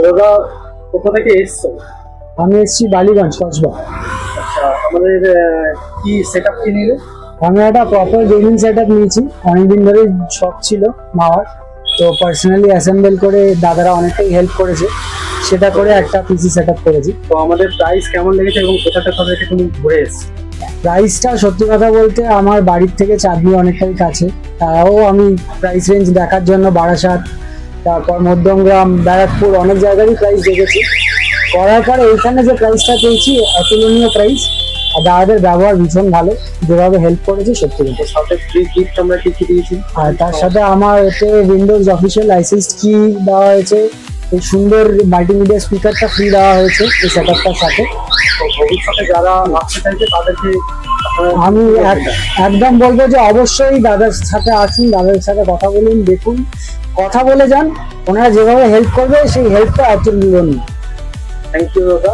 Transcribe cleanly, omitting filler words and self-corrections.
দাদা কোথা থেকে এসছো? আমি এসেছি বালিগঞ্জ কসবা। আচ্ছা, আমাদের কি সেট আপ কি নিলে? আমি একটা প্রপার গেমিং সেট আপ নিয়েছি, অনেকদিন ধরে শখ ছিল নেওয়ার, তো পার্সোনালি অ্যাসেম্বল করে দাদারা অনেকটাই হেল্প করেছে, সেটা করে একটা পিসি সেট আপ করেছি। তো আমাদের প্রাইস কেমন লেগেছে এবং কোথা থেকে তুমি ঘুরে এসছো? প্রাইসটা সত্যি কথা বলতে আমার বাড়ির থেকে চাঁদনি অনেকটাই কাছে, তাও আমি প্রাইস রেঞ্জ দেখার জন্য বারাসাত, তারপর মধ্যমগ্রাম, ব্যারাকপুর অনেক জায়গারই প্রাইস দেখেছি। করার পরে এইখানে যে প্রাইসটা পেয়েছি অতুলনীয় প্রাইস, আর দাদাদের ব্যবহার ভীষণ ভালো, যেভাবে হেল্প করেছে সত্যি কথা। তো সাথে ফ্রি গিফট আমরা কি কি দিয়েছি? আর তার সাথে আমার এতে উইন্ডোজ অফিসিয়াল লাইসেন্স কি দেওয়া হয়েছে, এই সুন্দর মাল্টিমিডিয়া স্পিকারটা ফ্রি দেওয়া হয়েছে এই সেটআপটার সাথে। তো ভবিষ্যতে যারা আসতে চাইছে তাদেরকে আমি একদম বলবো যে অবশ্যই দাদার সাথে আসুন, দাদার সাথে কথা বলুন, দেখুন, কথা বলে যান, ওনারা যেভাবে হেল্প করবে সেই হেল্পটা অতুলনীয়। থ্যাংক ইউ দাদা।